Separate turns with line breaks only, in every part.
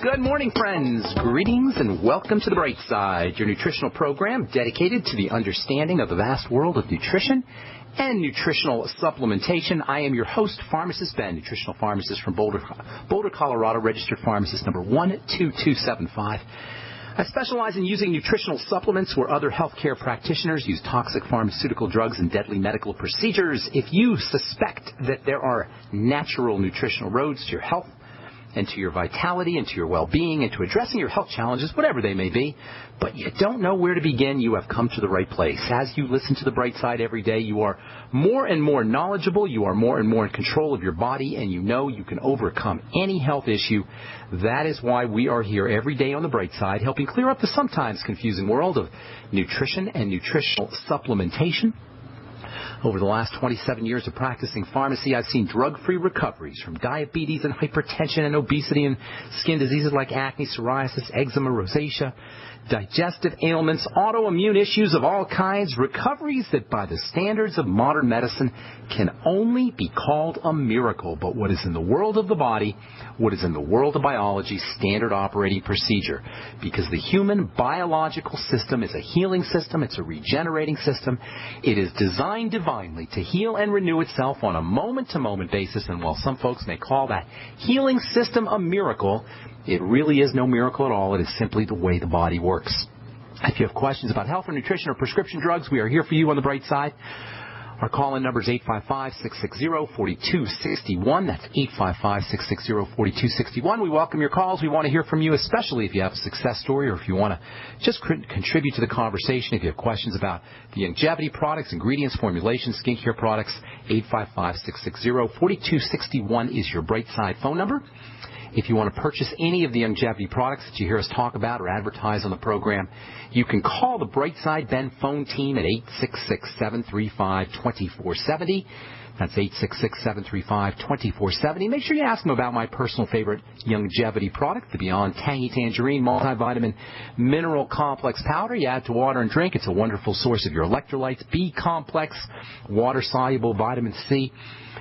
Good morning, friends. Greetings and welcome to the Brightside, your nutritional program dedicated to the understanding of the vast world of nutrition and nutritional supplementation. I am your host, Pharmacist Ben, nutritional pharmacist from Boulder, Colorado, registered pharmacist number 12275. I specialize in using nutritional supplements where other healthcare practitioners use toxic pharmaceutical drugs and deadly medical procedures. If you suspect that there are natural nutritional roads to your health and to your vitality and to your well-being and to addressing your health challenges, whatever they may be, but you don't know where to begin, you have come to the right place. As you listen to the Bright Side every day, you are more and more knowledgeable, you are more and more in control of your body, and you know you can overcome any health issue. That is why we are here every day on the Bright Side, helping clear up the sometimes confusing world of nutrition and nutritional supplementation. Over the last 27 years of practicing pharmacy, I've seen drug-free recoveries from diabetes and hypertension and obesity and skin diseases like acne, psoriasis, eczema, rosacea, digestive ailments, autoimmune issues of all kinds, recoveries that by the standards of modern medicine can only be called a miracle. But what is in the world of the body, what is in the world of biology, standard operating procedure. Because the human biological system is a healing system, it's a regenerating system. It is designed divinely to heal and renew itself on a moment-to-moment basis, and while some folks may call that healing system a miracle, it really is no miracle at all. It is simply the way the body works. If you have questions about health or nutrition or prescription drugs, we are here for you on the Bright Side. Our call-in number is 855-660-4261. That's 855-660-4261. We welcome your calls. We want to hear from you, especially if you have a success story or if you want to just contribute to the conversation. If you have questions about the longevity products, ingredients, formulations, skincare products, 855-660-4261 is your Bright Side phone number. If you want to purchase any of the longevity products that you hear us talk about or advertise on the program, you can call the Brightside Ben phone team at 866-735-2470. That's 866-735-2470. Make sure you ask them about my personal favorite longevity product, the Beyond Tangy Tangerine Multivitamin Mineral Complex Powder. You add to water and drink. It's a wonderful source of your electrolytes, B-complex, water-soluble vitamin C,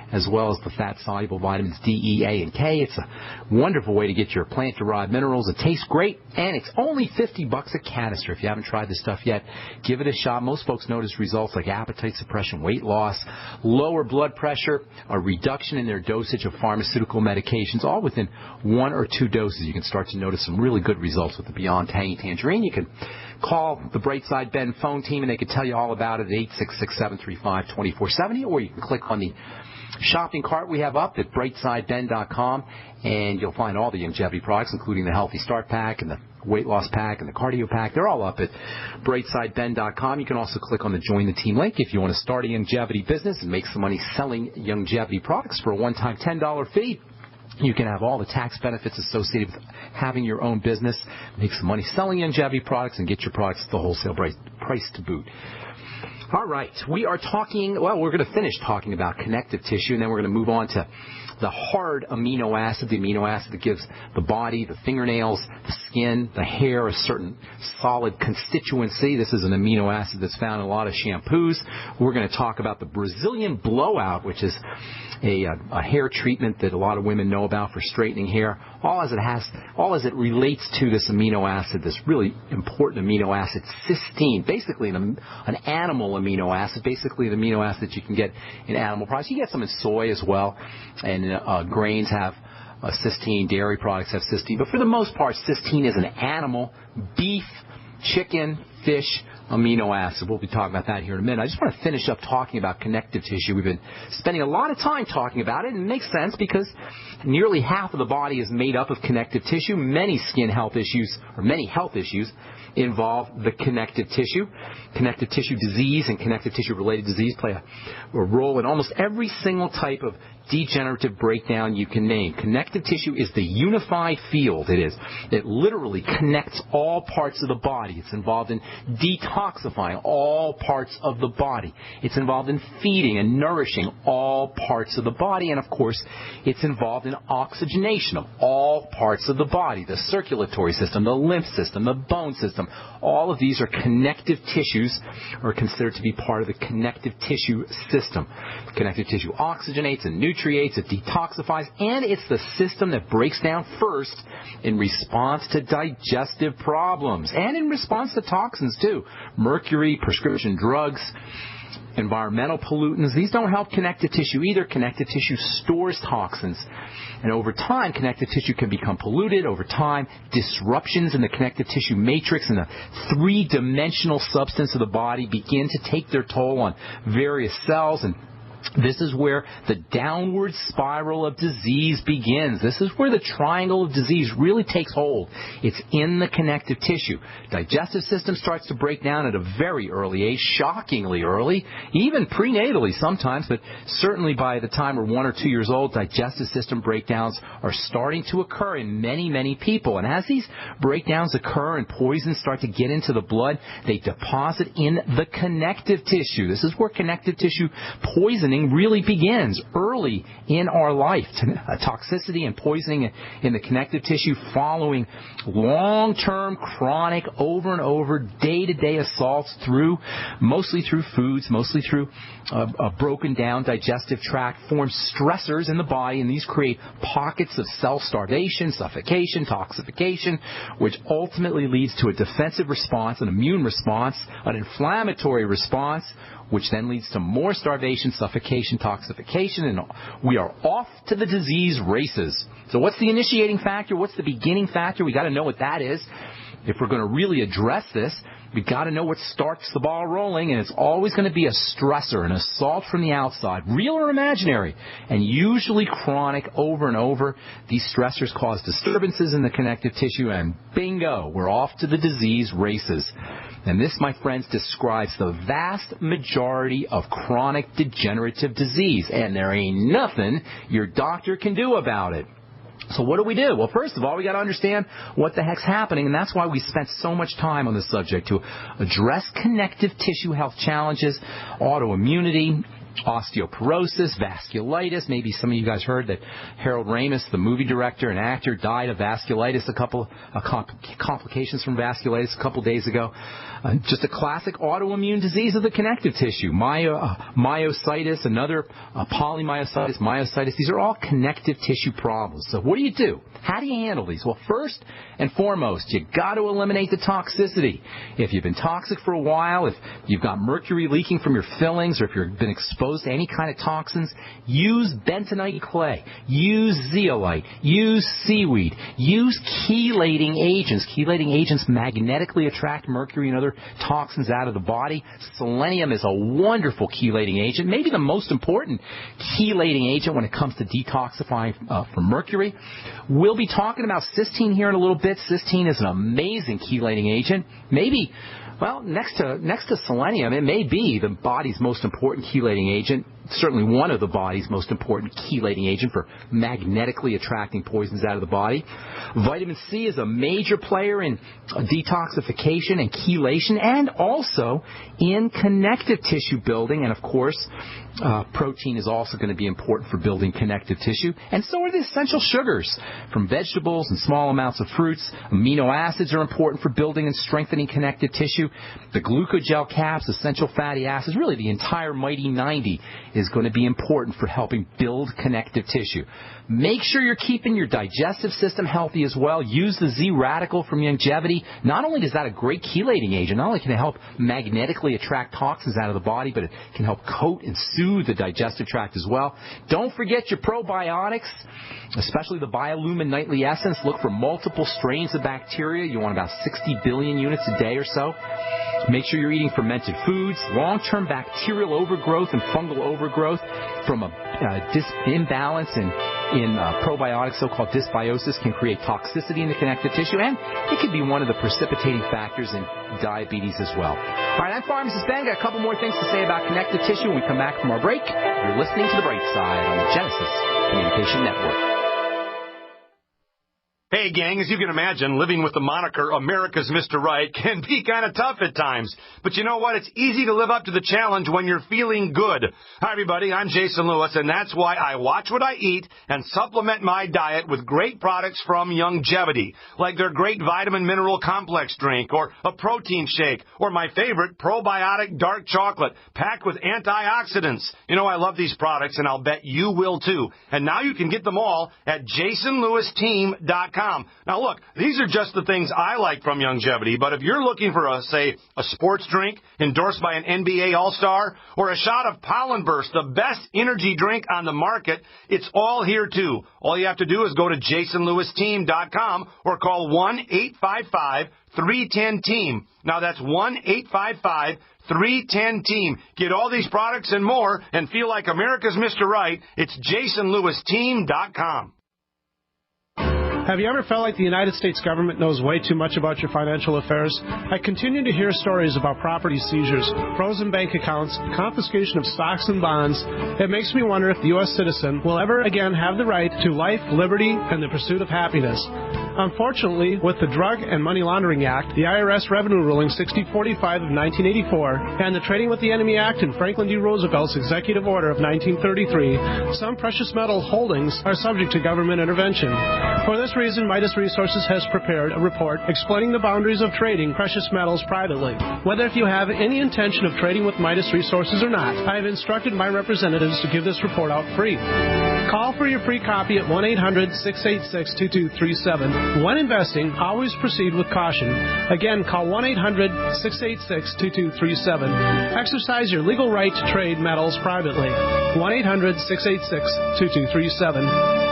as well as the fat-soluble vitamins D, E, A, and K. It's a wonderful way to get your plant-derived minerals. It tastes great, and it's only $50 a canister. If you haven't tried this stuff yet, give it a shot. Most folks notice results like appetite suppression, weight loss, lower blood pressure, a reduction in their dosage of pharmaceutical medications, all within 1 or 2 doses. You can start to notice some really good results with the Beyond Tangy Tangerine. You can call the Brightside Ben phone team, and they can tell you all about it at 866-735-2470, or you can click on the shopping cart we have up at brightsideben.com, and you'll find all the longevity products, including the Healthy Start Pack and the Weight Loss Pack and the Cardio Pack. They're all up at brightsideben.com. You can also click on the Join the Team link if you want to start a longevity business and make some money selling longevity products for a one-time $10 fee. You can have all the tax benefits associated with having your own business, make some money selling longevity products, and get your products at the wholesale price to boot. All right, we're going to finish talking about connective tissue, and then we're going to move on to the hard amino acid, the amino acid that gives the body, the fingernails, the skin, the hair a certain solid constituency. This is an amino acid that's found in a lot of shampoos. We're going to talk about the Brazilian blowout, which is a hair treatment that a lot of women know about for straightening hair. All as it relates to this amino acid, this really important amino acid, cysteine, basically an animal amino acid, basically an amino acid that you can get in animal products. You get some in soy as well, and grains have cysteine, dairy products have cysteine. But for the most part, cysteine is an animal, beef, chicken, fish amino acid. We'll be talking about that here in a minute. I just want to finish up talking about connective tissue. We've been spending a lot of time talking about it, and it makes sense because nearly half of the body is made up of connective tissue. Many health issues involve the connective tissue. Connective tissue disease and connective tissue-related disease play a role in almost every single type of degenerative breakdown you can name. Connective tissue is the unified field. It literally connects all parts of the body. It's involved in detoxifying all parts of the body. It's involved in feeding and nourishing all parts of the body. And, of course, it's involved in oxygenation of all parts of the body, the circulatory system, the lymph system, the bone system, system. All of these are connective tissues, or considered to be part of the connective tissue system. Connective tissue oxygenates and nutriates, it detoxifies, and it's the system that breaks down first in response to digestive problems and in response to toxins too. Mercury, prescription drugs, environmental pollutants, these don't help connective tissue either. Connective tissue stores toxins. And over time, connective tissue can become polluted. Over time, disruptions in the connective tissue matrix and the three-dimensional substance of the body begin to take their toll on various cells, and this is where the downward spiral of disease begins. This is where the triangle of disease really takes hold. It's in the connective tissue. Digestive system starts to break down at a very early age, shockingly early, even prenatally sometimes, but certainly by the time we're 1 or 2 years old, digestive system breakdowns are starting to occur in many, many people. And as these breakdowns occur and poisons start to get into the blood, they deposit in the connective tissue. This is where connective tissue poisoning really begins early in our life. Toxicity and poisoning in the connective tissue following long-term, chronic, over and over, day-to-day assaults mostly through foods, mostly through a broken down digestive tract, form stressors in the body, and these create pockets of cell starvation, suffocation, toxification, which ultimately leads to a defensive response, an immune response, an inflammatory response, which then leads to more starvation, suffocation, toxification, and we are off to the disease races. So what's the initiating factor? What's the beginning factor? We've got to know what that is. If we're going to really address this, we've got to know what starts the ball rolling, and it's always going to be a stressor, an assault from the outside, real or imaginary, and usually chronic over and over. These stressors cause disturbances in the connective tissue, and bingo, we're off to the disease races. And this, my friends, describes the vast majority of chronic degenerative disease, and there ain't nothing your doctor can do about it. So what do? Well, first of all, we got to understand what the heck's happening, and that's why we spent so much time on this subject, to address connective tissue health challenges, autoimmunity, osteoporosis, vasculitis. Maybe some of you guys heard that Harold Ramis, the movie director and actor, died of vasculitis, a couple of complications from vasculitis a couple days ago. Just a classic autoimmune disease of the connective tissue. Myositis, another polymyositis, myositis. These are all connective tissue problems. So what do? How do you handle these? Well, first and foremost, you got to eliminate the toxicity. If you've been toxic for a while, if you've got mercury leaking from your fillings, or if you've been exposed to any kind of toxins, use bentonite clay, use zeolite, use seaweed, use chelating agents. Chelating agents magnetically attract mercury and other toxins out of the body. Selenium is a wonderful chelating agent, maybe the most important chelating agent when it comes to detoxifying from mercury. We'll be talking about cysteine here in a little bit. Cysteine is an amazing chelating agent. Maybe, well, next to selenium, it may be the body's most important chelating agent. Certainly one of the body's most important chelating agent for magnetically attracting poisons out of the body. Vitamin C is a major player in detoxification and chelation, and also in connective tissue building. And of course, protein is also going to be important for building connective tissue. And so are the essential sugars from vegetables and small amounts of fruits. Amino acids are important for building and strengthening connective tissue. The glucogel caps, essential fatty acids, really the entire mighty 90 is going to be important for helping build connective tissue. Make sure you're keeping your digestive system healthy as well. Use the Z radical from Longevity. Not only is that a great chelating agent, not only can it help magnetically attract toxins out of the body, but it can help coat and soothe the digestive tract as well. Don't forget your probiotics, especially the Biolumin Nightly Essence. Look for multiple strains of bacteria. You want about 60 billion units a day or so. Make sure you're eating fermented foods. Long-term bacterial overgrowth and fungal overgrowth from a imbalance in probiotics, so-called dysbiosis, can create toxicity in the connective tissue, and it can be one of the precipitating factors in diabetes as well. All right, I'm Pharmacist Ben. Got a couple more things to say about connective tissue when we come back from our break. You're listening to The Brightside on the Genesis Communication Network.
Hey, gang, as you can imagine, living with the moniker America's Mr. Right can be kind of tough at times. But you know what? It's easy to live up to the challenge when you're feeling good. Hi, everybody. I'm Jason Lewis, and that's why I watch what I eat and supplement my diet with great products from Youngevity, like their great vitamin mineral complex drink or a protein shake or my favorite probiotic dark chocolate packed with antioxidants. You know, I love these products, and I'll bet you will too. And now you can get them all at jasonlewisteam.com. Now, look, these are just the things I like from Youngevity, but if you're looking for, a sports drink endorsed by an NBA All-Star or a shot of Pollen Burst, the best energy drink on the market, it's all here, too. All you have to do is go to jasonlewisteam.com or call 1-855-310-TEAM. Now, that's 1-855-310-TEAM. Get all these products and more and feel like America's Mr. Right. It's jasonlewisteam.com.
Have you ever felt like the United States government knows way too much about your financial affairs? I continue to hear stories about property seizures, frozen bank accounts, confiscation of stocks and bonds. It makes me wonder if the U.S. citizen will ever again have the right to life, liberty, and the pursuit of happiness. Unfortunately, with the Drug and Money Laundering Act, the IRS Revenue Ruling 6045 of 1984, and the Trading with the Enemy Act and Franklin D. Roosevelt's Executive Order of 1933, some precious metal holdings are subject to government intervention. For this reason, Midas Resources has prepared a report explaining the boundaries of trading precious metals privately. Whether if you have any intention of trading with Midas Resources or not, I have instructed my representatives to give this report out free. Call for your free copy at 1-800-686-2237. When investing, always proceed with caution. Again, call 1-800-686-2237. Exercise your legal right to trade metals privately. 1-800-686-2237.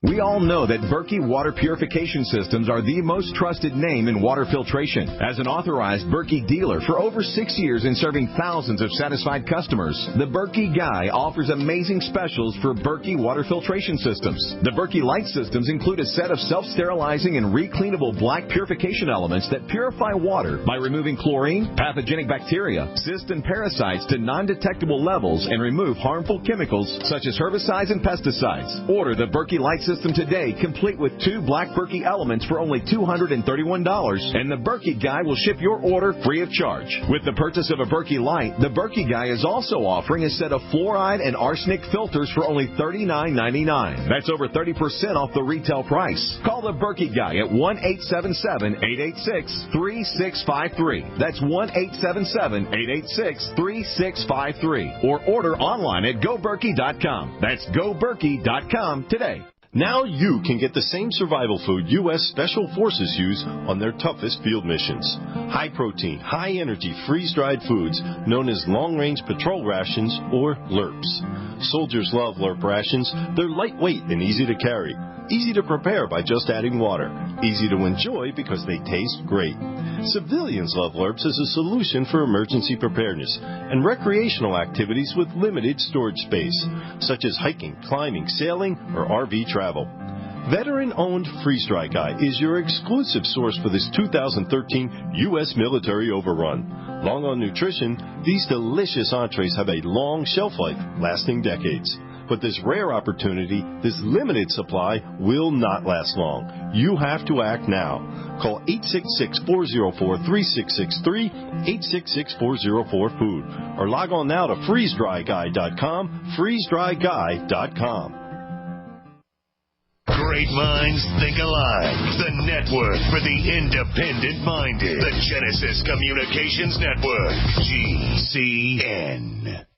We all know that Berkey Water Purification Systems are the most trusted name in water filtration. As an authorized Berkey dealer for over 6 years and serving thousands of satisfied customers, the Berkey Guy offers amazing specials for Berkey Water Filtration Systems. The Berkey Light Systems include a set of self-sterilizing and recleanable black purification elements that purify water by removing chlorine, pathogenic bacteria, cysts, and parasites to non-detectable levels and remove harmful chemicals such as herbicides and pesticides. Order the Berkey Light System today, complete with 2 black Berkey elements for only $231, and the Berkey Guy will ship your order free of charge. With the purchase of a Berkey Light, the Berkey Guy is also offering a set of fluoride and arsenic filters for only $39.99. That's over 30% off the retail price. Call the Berkey Guy at 1-877-886-3653. That's 1-877-886-3653. Or order online at GoBerkey.com. That's GoBerkey.com today.
Now you can get the same survival food U.S. Special Forces use on their toughest field missions. High-protein, high-energy, freeze-dried foods known as long-range patrol rations, or LRPs. Soldiers love LRP rations. They're lightweight and easy to carry. Easy to prepare by just adding water. Easy to enjoy because they taste great. Civilians love LRPs as a solution for emergency preparedness and recreational activities with limited storage space, such as hiking, climbing, sailing, or RV travel. Veteran-owned Freeze Dry Guy is your exclusive source for this 2013 U.S. military overrun. Long on nutrition, these delicious entrees have a long shelf life, lasting decades. But this rare opportunity, this limited supply, will not last long. You have to act now. Call 866-404-3663, 866-404-FOOD, or log on now to freezedryguy.com, freezedryguy.com.
Great minds think alike. The network for the independent-minded. The Genesis Communications Network. GCN.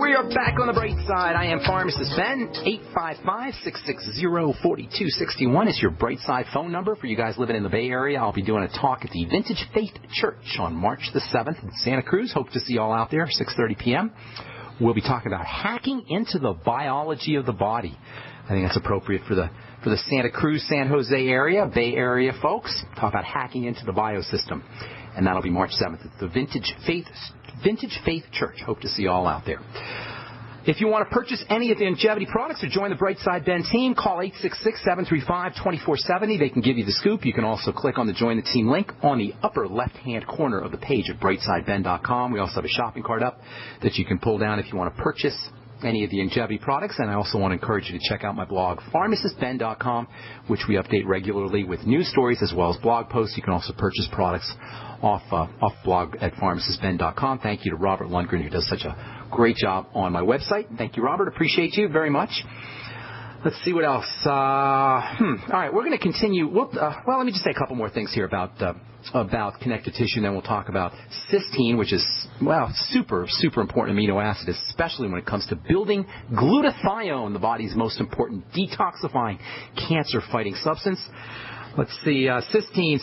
We are back on the bright side. I am Pharmacist Ben. 855-660-4261 is your bright side phone number for you guys living in the Bay Area. I'll be doing a talk at the Vintage Faith Church on March the 7th in Santa Cruz. Hope to see you all out there, 6:30 p.m. We'll be talking about hacking into the biology of the body. I think that's appropriate for the Santa Cruz, San Jose area, Bay Area folks. Talk about hacking into the biosystem. And that'll be March 7th at the Vintage Faith Church. Hope to see you all out there. If you want to purchase any of the longevity products or join the Brightside Ben team, call 866-735-2470. They can give you the scoop. You can also click on the Join the Team link on the upper left-hand corner of the page at brightsideben.com. We also have a shopping cart up that you can pull down if you want to purchase any of the longevity products. And I also want to encourage you to check out my blog, pharmacistben.com, which we update regularly with news stories as well as blog posts. You can also purchase products off blog at pharmacistben.com. Thank you to Robert Lundgren, who does such a great job on my website. Thank you, Robert. Appreciate you very much. Let's see what else. All right, we're going to continue. Well, let me just say a couple more things here about connective tissue, and then we'll talk about cysteine, which is, super, super important amino acid, especially when it comes to building glutathione, the body's most important detoxifying, cancer-fighting substance. Let's see, cysteine.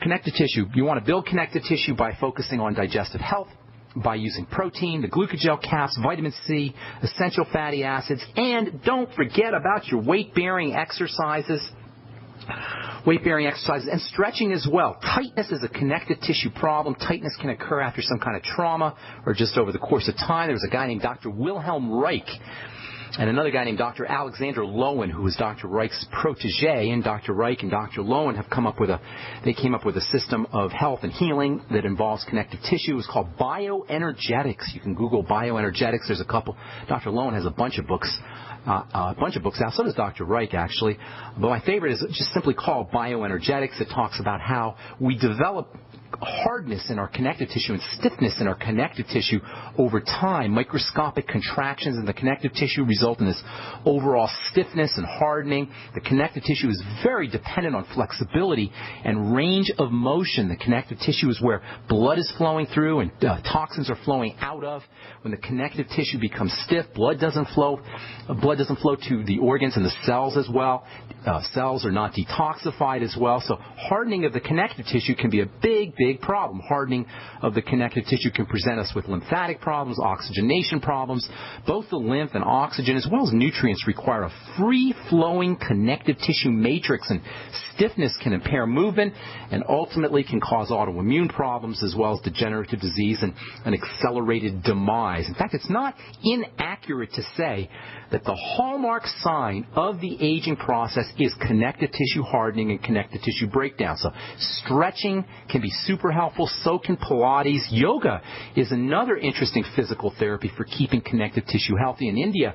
Connective tissue. You want to build connective tissue by focusing on digestive health, by using protein, the glucogel caps, vitamin C, essential fatty acids, and don't forget about your weight-bearing exercises and stretching as well. Tightness is a connective tissue problem. Tightness can occur after some kind of trauma or just over the course of time. There was a guy named Dr. Wilhelm Reich and another guy named Dr. Alexander Lowen, who was Dr. Reich's protege, and Dr. Reich and Dr. Lowen have came up with a system of health and healing that involves connective tissue. It was called bioenergetics. You can Google bioenergetics. There's a couple. Dr. Lowen has a bunch of books out. So does Dr. Reich, actually. But my favorite is just simply called bioenergetics. It talks about how we develop hardness in our connective tissue and stiffness in our connective tissue over time. Microscopic contractions in the connective tissue result in this overall stiffness and hardening. The connective tissue is very dependent on flexibility and range of motion. The connective tissue is where blood is flowing through and toxins are flowing out of. When the connective tissue becomes stiff, blood doesn't flow to the organs and the cells as well. Cells are not detoxified as well. So hardening of the connective tissue can be a big problem. Hardening of the connective tissue can present us with lymphatic problems, oxygenation problems. Both the lymph and oxygen as well as nutrients require a free-flowing connective tissue matrix, and stiffness can impair movement and ultimately can cause autoimmune problems as well as degenerative disease and an accelerated demise. In fact, it's not inaccurate to say that the hallmark sign of the aging process is connective tissue hardening and connective tissue breakdown. So stretching can be super helpful. So can Pilates. Yoga is another interesting physical therapy for keeping connective tissue healthy. In India,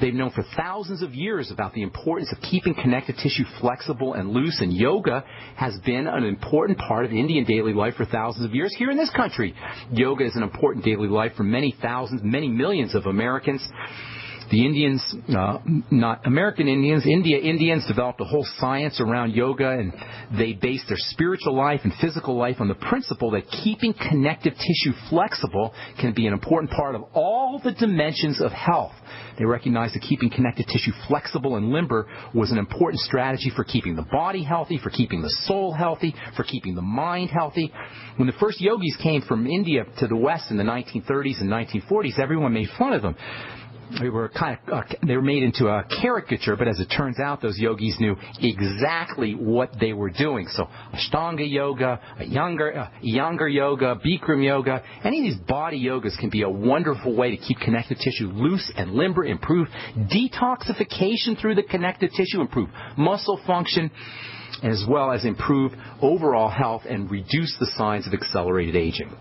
they've known for thousands of years about the importance of keeping connective tissue flexible and loose, and yoga has been an important part of Indian daily life for thousands of years. Here in this country, yoga is an important daily life for many thousands, many millions of Americans. The Indians, not American Indians, Indians developed a whole science around yoga, and they based their spiritual life and physical life on the principle that keeping connective tissue flexible can be an important part of all the dimensions of health. They recognized that keeping connective tissue flexible and limber was an important strategy for keeping the body healthy, for keeping the soul healthy, for keeping the mind healthy. When the first yogis came from India to the West in the 1930s and 1940s, everyone made fun of them. They were made into a caricature, but as it turns out, those yogis knew exactly what they were doing. So Ashtanga yoga, Iyengar yoga, Bikram yoga, any of these body yogas can be a wonderful way to keep connective tissue loose and limber, improve detoxification through the connective tissue, improve muscle function, as well as improve overall health and reduce the signs of accelerated aging.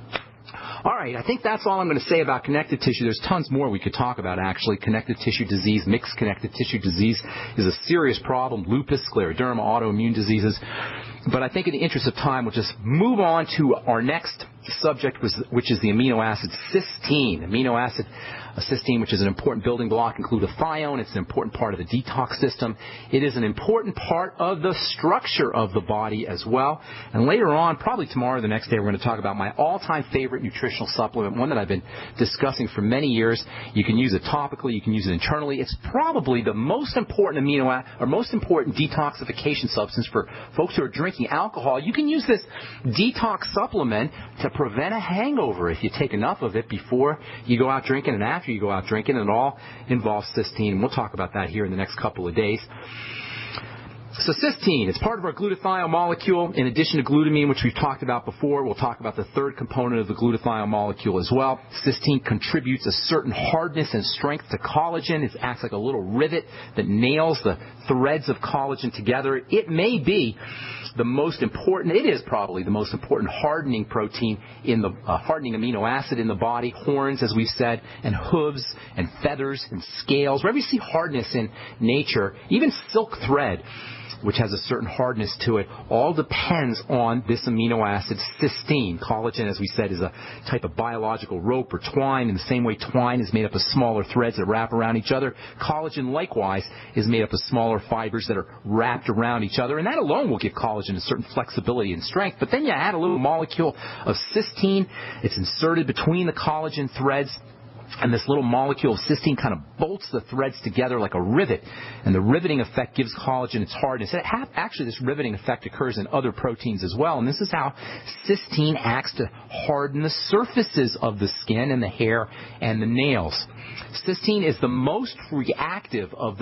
All right, I think that's all I'm going to say about connective tissue. There's tons more we could talk about, actually. Connective tissue disease, mixed connective tissue disease is a serious problem. Lupus, scleroderma, autoimmune diseases. But I think in the interest of time, we'll just move on to our next subject, which is the amino acid cysteine. Cysteine, which is an important building block in glutathione. It's an important part of the detox system. It is an important part of the structure of the body as well. And later on, probably tomorrow or the next day, we're going to talk about my all-time favorite nutritional supplement, one that I've been discussing for many years. You can use it topically. You can use it internally. It's probably the most important most important detoxification substance for folks who are drinking alcohol. You can use this detox supplement to prevent a hangover if you take enough of it before you go out drinking and after you go out drinking. And it all involves cysteine. We'll talk about that here in the next couple of days. So cysteine, it's part of our glutathione molecule. In addition to glutamine, which we've talked about before, we'll talk about the third component of the glutathione molecule as well. Cysteine contributes a certain hardness and strength to collagen. It acts like a little rivet that nails the threads of collagen together. It may be the most important, it is probably the most important hardening protein in the hardening amino acid in the body. Horns, as we've said, and hooves and feathers and scales. Wherever you see hardness in nature, even silk thread, which has a certain hardness to it, all depends on this amino acid, cysteine. Collagen, as we said, is a type of biological rope or twine. In the same way twine is made up of smaller threads that wrap around each other, collagen likewise is made up of smaller fibers that are wrapped around each other, and that alone will give collagen a certain flexibility and strength. But then you add a little molecule of cysteine. It's inserted between the collagen threads, and this little molecule of cysteine kind of bolts the threads together like a rivet. And the riveting effect gives collagen its hardness. Actually, this riveting effect occurs in other proteins as well. And this is how cysteine acts to harden the surfaces of the skin and the hair and the nails. Cysteine is the most reactive of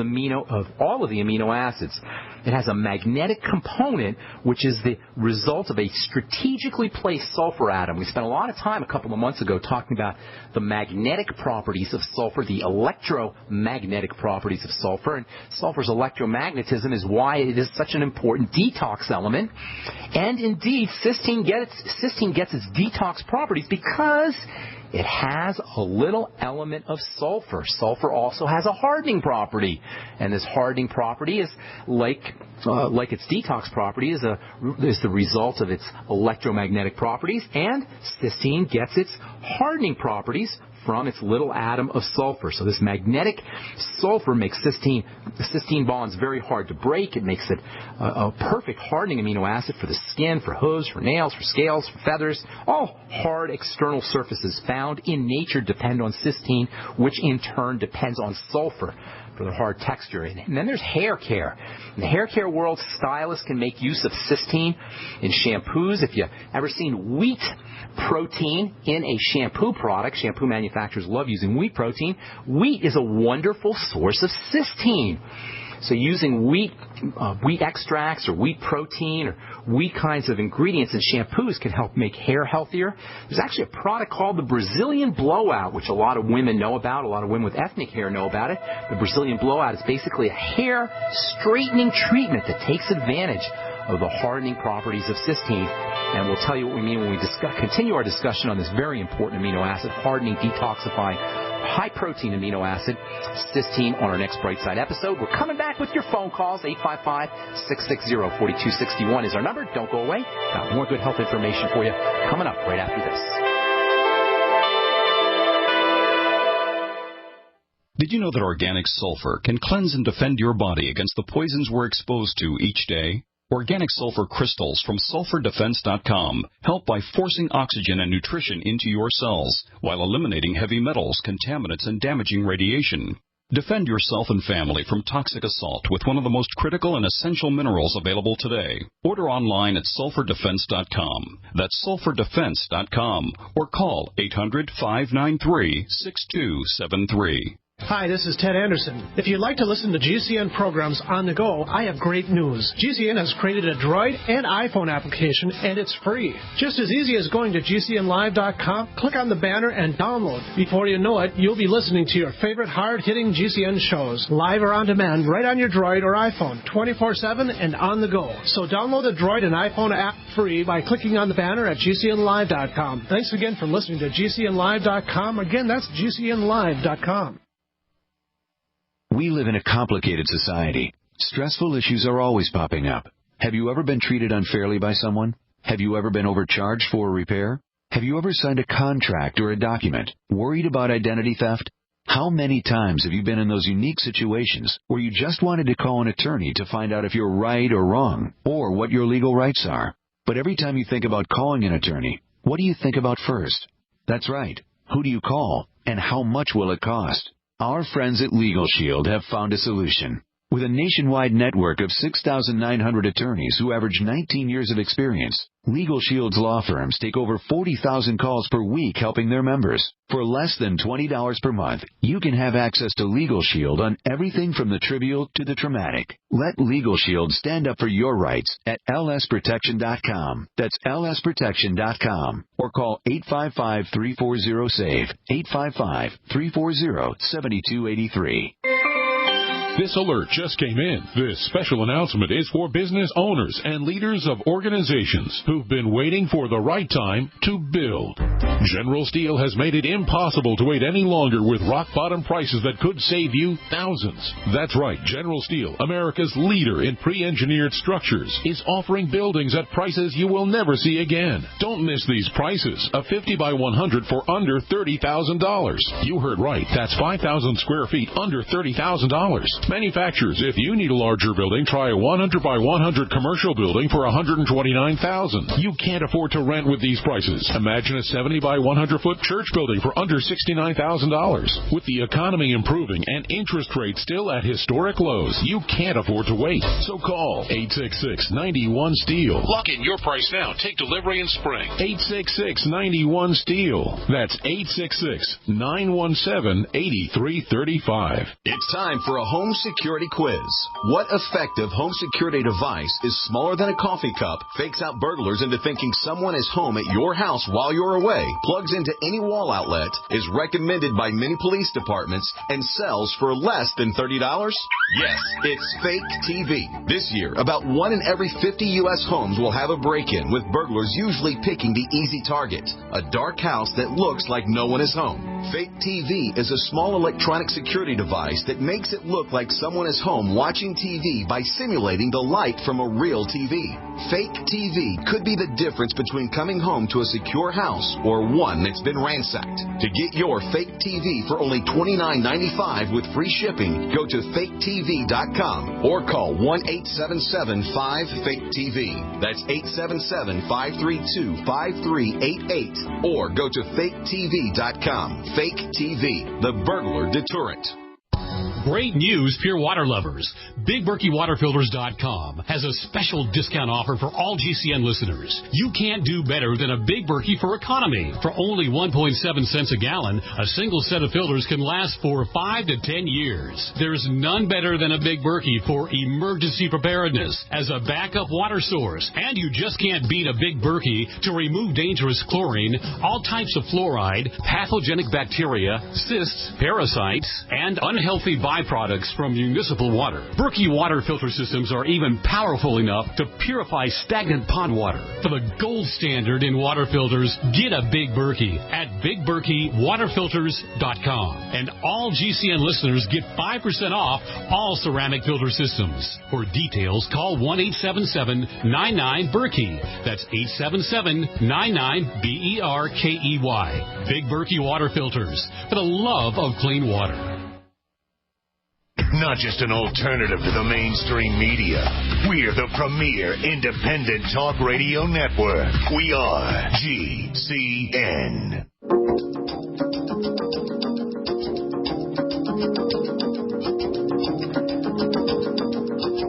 all of the amino acids. It has a magnetic component, which is the result of a strategically placed sulfur atom. We spent a lot of time a couple of months ago talking about the magnetic properties of sulfur, the electromagnetic properties of sulfur, and sulfur's electromagnetism is why it is such an important detox element. And indeed, cysteine gets its detox properties because it has a little element of sulfur. Sulfur also has a hardening property, and this hardening property is like its detox property is the result of its electromagnetic properties, and cysteine gets its hardening properties from its little atom of sulfur. So this magnetic sulfur makes cysteine bonds very hard to break. It makes it a perfect hardening amino acid for the skin, for hooves, for nails, for scales, for feathers. All hard external surfaces found in nature depend on cysteine, which in turn depends on sulfur for the hard texture. And then there's hair care. In the hair care world, stylists can make use of cysteine in shampoos. If you've ever seen wheat protein in a shampoo product, shampoo manufacturers love using wheat protein. Wheat is a wonderful source of cysteine. So using wheat extracts or wheat protein or wheat kinds of ingredients in shampoos can help make hair healthier. There's actually a product called the Brazilian Blowout, which a lot of women know about. A lot of women with ethnic hair know about it. The Brazilian Blowout is basically a hair straightening treatment that takes advantage of the hardening properties of cysteine. And we'll tell you what we mean when we continue our discussion on this very important amino acid, hardening, detoxifying, high-protein amino acid, cysteine, on our next Brightside episode. We're coming back with your phone calls. 855-660-4261 is our number. Don't go away. Got more good health information for you coming up right after this.
Did you know that organic sulfur can cleanse and defend your body against the poisons we're exposed to each day? Organic sulfur crystals from SulfurDefense.com help by forcing oxygen and nutrition into your cells while eliminating heavy metals, contaminants, and damaging radiation. Defend yourself and family from toxic assault with one of the most critical and essential minerals available today. Order online at SulfurDefense.com. That's SulfurDefense.com. Or call 800-593-6273.
Hi, this is Ted Anderson. If you'd like to listen to GCN programs on the go, I have great news. GCN has created a Droid and iPhone application, and it's free. Just as easy as going to GCNlive.com, click on the banner, and download. Before you know it, you'll be listening to your favorite hard-hitting GCN shows, live or on demand, right on your Droid or iPhone, 24/7 and on the go. So download the Droid and iPhone app free by clicking on the banner at GCNlive.com. Thanks again for listening to GCNlive.com. Again, that's GCNlive.com.
We live in a complicated society. Stressful issues are always popping up. Have you ever been treated unfairly by someone? Have you ever been overcharged for a repair? Have you ever signed a contract or a document? Worried about identity theft? How many times have you been in those unique situations where you just wanted to call an attorney to find out if you're right or wrong, or what your legal rights are? But every time you think about calling an attorney, what do you think about first? That's right. Who do you call, and how much will it cost? Our friends at Legal Shield have found a solution. With a nationwide network of 6,900 attorneys who average 19 years of experience, Legal Shield's law firms take over 40,000 calls per week helping their members. For less than $20 per month, you can have access to Legal Shield on everything from the trivial to the traumatic. Let Legal Shield stand up for your rights at lsprotection.com. That's lsprotection.com. Or call 855-340-SAVE, 855-340-7283.
This alert just came in. This special announcement is for business owners and leaders of organizations who've been waiting for the right time to build. General Steel has made it impossible to wait any longer with rock-bottom prices that could save you thousands. That's right. General Steel, America's leader in pre-engineered structures, is offering buildings at prices you will never see again. Don't miss these prices. A 50 by 100 for under $30,000. You heard right. That's 5,000 square feet under $30,000. Manufacturers, if you need a larger building, try a 100 by 100 commercial building for $129,000. You can't afford to rent with these prices. Imagine a 70 by 100 foot church building for under $69,000. With the economy improving and interest rates still at historic lows, you can't afford to wait. So call 866-91-STEEL. Lock in your price now. Take delivery in spring. 866-91-STEEL. That's 866-917-8335.
It's time for a home security quiz. What effective home security device is smaller than a coffee cup, fakes out burglars into thinking someone is home at your house while you're away, plugs into any wall outlet, is recommended by many police departments, and sells for less than $30? Yes, it's Fake TV. This year, about 1 in every 50 U.S. homes will have a break-in, with burglars usually picking the easy target, a dark house that looks like no one is home. Fake TV is a small electronic security device that makes it look like someone is home watching TV by simulating the light from a real TV. Fake TV could be the difference between coming home to a secure house or one that's been ransacked. To get your Fake TV for only $29.95 with free shipping, go to faketv.com or call 1-877-5-FAKE-TV. That's 877-532-5388 or go to faketv.com. Fake TV, the burglar deterrent.
Great news, pure water lovers. BigBerkeyWaterFilters.com has a special discount offer for all GCN listeners. You can't do better than a Big Berkey for economy. For only 1.7 cents a gallon, a single set of filters can last for 5 to 10 years. There's none better than a Big Berkey for emergency preparedness as a backup water source. And you just can't beat a Big Berkey to remove dangerous chlorine, all types of fluoride, pathogenic bacteria, cysts, parasites, and unhealthy byproducts from municipal water. Berkey water filter systems are even powerful enough to purify stagnant pond water. For the gold standard in water filters, get a Big Berkey at BigBerkeyWaterFilters.com. And all GCN listeners get 5% off all ceramic filter systems. For details, call 1-877-99-BERKEY. That's 877-99-BERKEY. Big Berkey Water Filters, for the love of clean water.
Not just an alternative to the mainstream media. We're the premier independent talk radio network. We are GCN.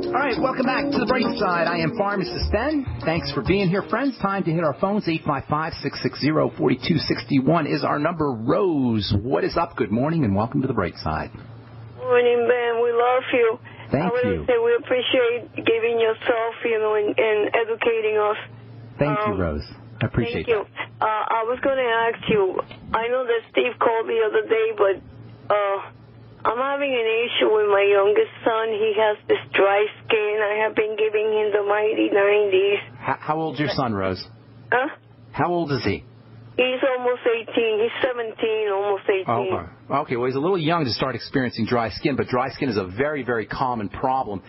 All right, welcome back to the Brightside. I am Pharmacist Ben. Thanks for being here, friends. Time to hit our phones. 855-660-4261 is our number. Rose, what is up? Good morning and welcome to the Brightside.
Morning, Ben. We love you.
Thank you.
Say we appreciate giving yourself, and educating us.
Thank you, Rose. I appreciate
that. Thank you. I was going to ask you, I know that Steve called the other day, but I'm having an issue with my youngest son. He has this dry skin. I have been giving him the mighty 90s.
How old's your son, Rose?
Huh?
How old is he?
He's almost 18. He's 17, almost 18.
Oh, okay, well, he's a little young to start experiencing dry skin, but dry skin is a very, very common problem.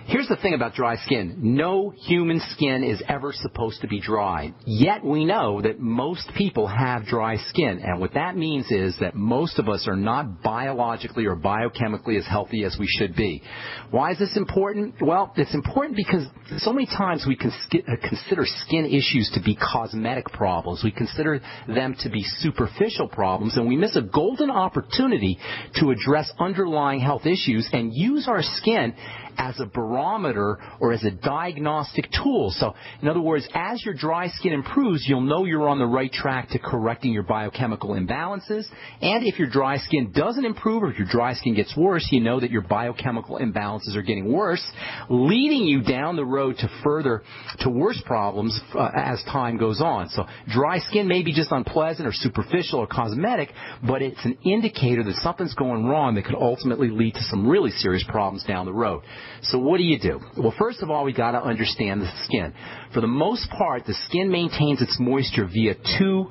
Here's the thing about dry skin. No human skin is ever supposed to be dry. Yet we know that most people have dry skin. And what that means is that most of us are not biologically or biochemically as healthy as we should be. Why is this important? Well, it's important because so many times we consider skin issues to be cosmetic problems. We consider them to be superficial problems, and we miss a golden opportunity to address underlying health issues and use our skin as a barometer or as a diagnostic tool. So, in other words, as your dry skin improves, you'll know you're on the right track to correcting your biochemical imbalances. And if your dry skin doesn't improve or if your dry skin gets worse, you know that your biochemical imbalances are getting worse, leading you down the road to worse problems as time goes on. So dry skin may be just unpleasant or superficial or cosmetic, but it's an indicator that something's going wrong that could ultimately lead to some really serious problems down the road. So what do? Well, first of all, we got to understand the skin. For the most part, the skin maintains its moisture via two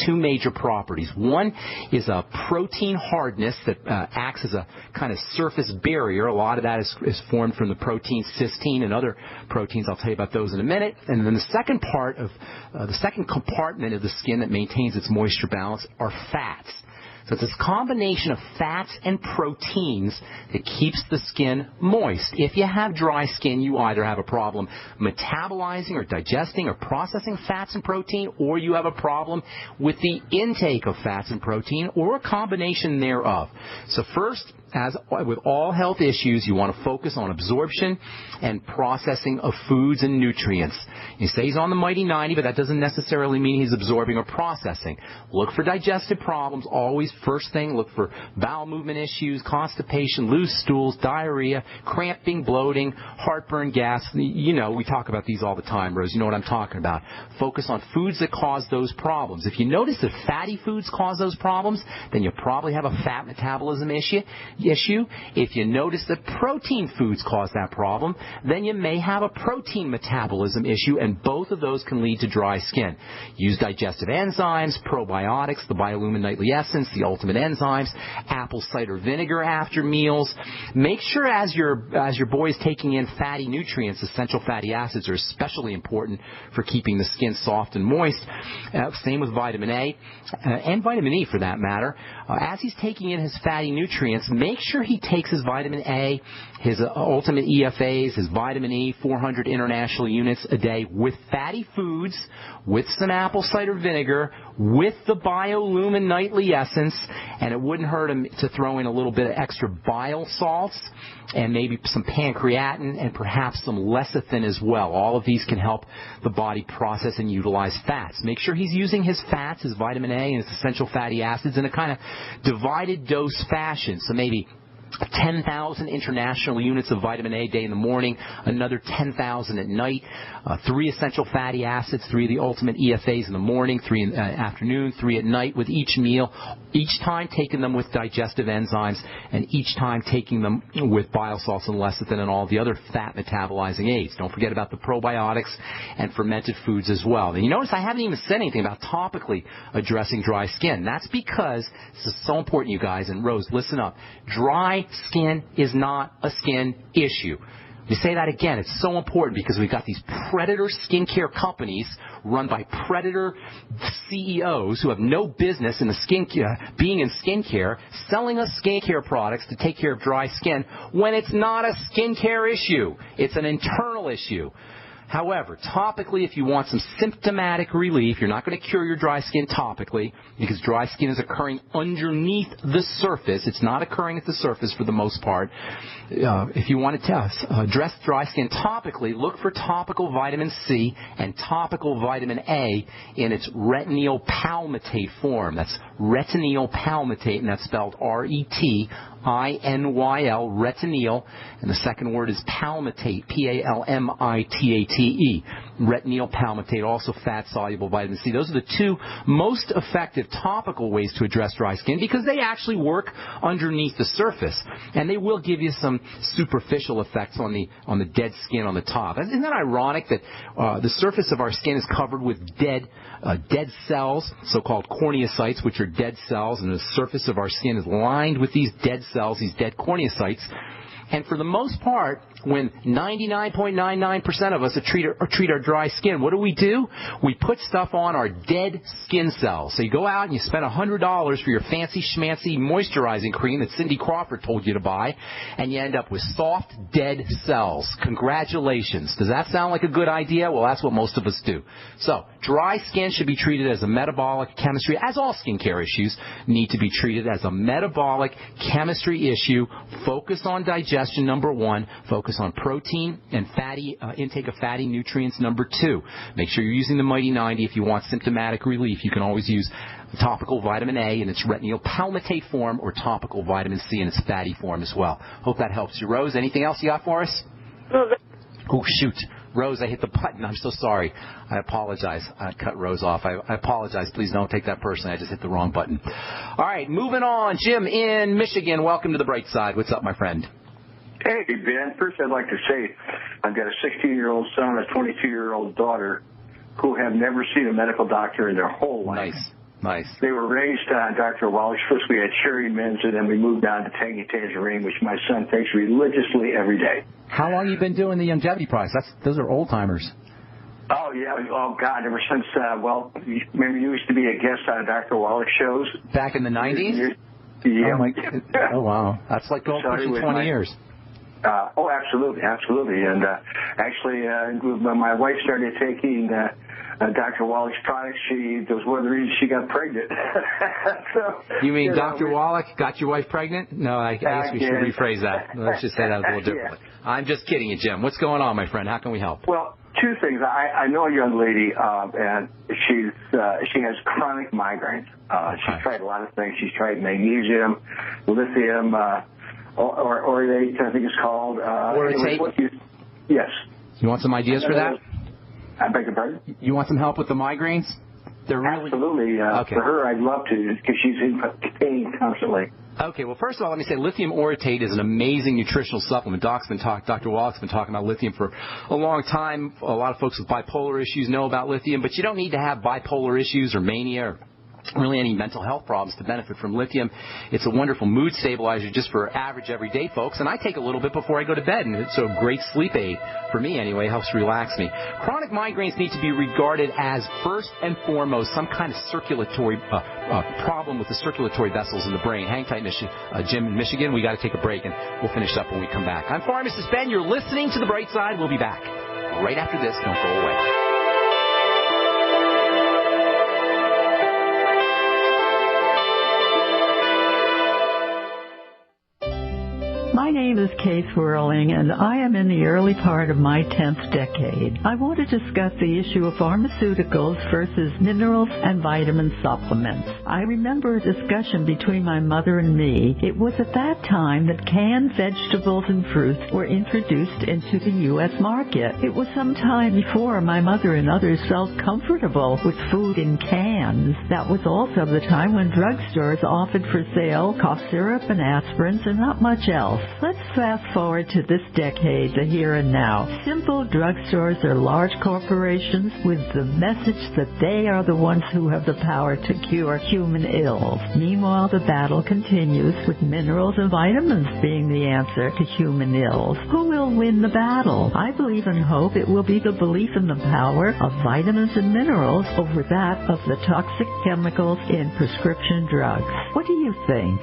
major properties. One is a protein hardness that acts as a kind of surface barrier. A lot of that is formed from the protein cysteine and other proteins. I'll tell you about those in a minute. And then the second compartment of the skin that maintains its moisture balance are fats. So it's this combination of fats and proteins that keeps the skin moist. If you have dry skin, you either have a problem metabolizing or digesting or processing fats and protein, or you have a problem with the intake of fats and protein, or a combination thereof. So first, as with all health issues, you want to focus on absorption and processing of foods and nutrients. You say he's on the mighty 90, but that doesn't necessarily mean he's absorbing or processing. Look for digestive problems. Always, first thing, look for bowel movement issues, constipation, loose stools, diarrhea, cramping, bloating, heartburn, gas. You know, we talk about these all the time, Rose. You know what I'm talking about. Focus on foods that cause those problems. If you notice that fatty foods cause those problems, then you probably have a fat metabolism issue. If you notice that protein foods cause that problem, then you may have a protein metabolism issue, and both of those can lead to dry skin. Use digestive enzymes, probiotics, the biolumin nightly essence, the ultimate enzymes, apple cider vinegar after meals. Make sure as your boy's taking in fatty nutrients, essential fatty acids are especially important for keeping the skin soft and moist. Same with vitamin A and vitamin E for that matter. As he's taking in his fatty nutrients, make sure he takes his vitamin A, his ultimate EFAs, his vitamin E, 400 international units a day with fatty foods, with some apple cider vinegar, with the biolumin nightly essence, and it wouldn't hurt him to throw in a little bit of extra bile salts and maybe some pancreatin and perhaps some lecithin as well. All of these can help the body process and utilize fats. Make sure he's using his fats, his vitamin A, and his essential fatty acids in a kind of divided dose fashion. So maybe 10,000 international units of vitamin A a day in the morning, another 10,000 at night, 3 essential fatty acids, 3 of the ultimate EFAs in the morning, 3 in the afternoon, 3 at night with each meal, each time taking them with digestive enzymes and each time taking them with bile salts and lecithin and all the other fat metabolizing aids. Don't forget about the probiotics and fermented foods as well. And you notice I haven't even said anything about topically addressing dry skin. That's because this is so important, you guys, and Rose, listen up. Dry skin is not a skin issue. To say that again, it's so important because we've got these predator skincare companies run by predator CEOs who have no business in the being in skincare, selling us skincare products to take care of dry skin when it's not a skincare issue. It's an internal issue. However, topically, if you want some symptomatic relief, you're not going to cure your dry skin topically because dry skin is occurring underneath the surface. It's not occurring at the surface for the most part. If you want to address dry skin topically, look for topical vitamin C and topical vitamin A in its retinol palmitate form. That's retinol palmitate, and that's spelled RETINYL, retinol, and the second word is palmitate, PALMITATE, retinol palmitate, also fat-soluble vitamin C. Those are the 2 most effective topical ways to address dry skin because they actually work underneath the surface, and they will give you some superficial effects on the dead skin on the top. Isn't that ironic that the surface of our skin is covered with dead cells, so-called corneocytes, which are dead cells, and the surface of our skin is lined with these dead cells, these dead corneocytes. And for the most part, when 99.99% of us treat our dry skin, what do? We put stuff on our dead skin cells. So you go out and you spend $100 for your fancy schmancy moisturizing cream that Cindy Crawford told you to buy, and you end up with soft, dead cells. Congratulations. Does that sound like a good idea? Well, that's what most of us do. So dry skin should be treated as a metabolic chemistry, as all skincare issues need to be treated as a metabolic chemistry issue. Focus on digestion, number one. Focus on protein and intake of fatty nutrients, number two. Make sure you're using the Mighty 90. If you want symptomatic relief, you can always use topical vitamin A in its retinol palmitate form or topical vitamin C in its fatty form as well. Hope that helps you. Rose, anything else you got for us? Oh, shoot. Rose, I hit the button. I'm so sorry. I apologize. I cut Rose off. I apologize. Please don't take that personally. I just hit the wrong button. All right, moving on. Jim in Michigan, welcome to the Brightside. What's up, my friend?
Hey, Ben. First, I'd like to say I've got a 16-year-old son and a 22-year-old daughter who have never seen a medical doctor in their whole life.
Nice.
They were raised on Dr. Walsh. First, we had Cherry Mints, and then we moved on to Tangy Tangerine, which my son takes religiously every day.
How long have you been doing the longevity products? Those are old-timers.
Oh, yeah. Oh, God. Ever since, remember you used to be a guest on Dr. Walsh shows?
Back in the 90s?
Yeah.
Oh, wow. That's like going pushing 20 years.
Absolutely. And actually, when my wife started taking Dr. Wallach's products, that was one of the reasons she got pregnant.
You mean Dr. Wallach got your wife pregnant? No, I guess we should rephrase that. Let's just say that a little differently. Yeah. I'm just kidding you, Jim. What's going on, my friend? How can we help?
Well, two things. I know a young lady, and she has chronic migraines. She's tried a lot of things. She's tried magnesium, lithium, Orate, I think it's called.
Orate?
Yes.
You want some ideas for that?
I beg your pardon?
You want some help with the migraines? They're really...
Absolutely.
Okay.
For her, I'd love to, because she's in pain constantly.
Okay, well, first of all, let me say lithium orotate is an amazing nutritional supplement. Dr. Wallach's been talking about lithium for a long time. A lot of folks with bipolar issues know about lithium, but you don't need to have bipolar issues or mania or really any mental health problems to benefit from lithium. It's a wonderful mood stabilizer just for average everyday folks, and I take a little bit before I go to bed, and it's a great sleep aid for me anyway. It helps relax me. Chronic migraines need to be regarded as first and foremost some kind of circulatory problem with the circulatory vessels in the brain. Hang tight, Jim in Michigan. We got to take a break, and we'll finish up when we come back. I'm Pharmacist Ben. You're listening to The Bright Side. We'll be back right after this. Don't go away.
My name is Kay Swirling, and I am in the early part of my 10th decade. I want to discuss the issue of pharmaceuticals versus minerals and vitamin supplements. I remember a discussion between my mother and me. It was at that time that canned vegetables and fruits were introduced into the U.S. market. It was some time before my mother and others felt comfortable with food in cans. That was also the time when drugstores offered for sale cough syrup and aspirins and not much else. Let's fast forward to this decade, the here and now. Simple drugstores are large corporations with the message that they are the ones who have the power to cure human ills. Meanwhile, the battle continues with minerals and vitamins being the answer to human ills. Who will win the battle? I believe and hope it will be the belief in the power of vitamins and minerals over that of the toxic chemicals in prescription drugs. What do you think?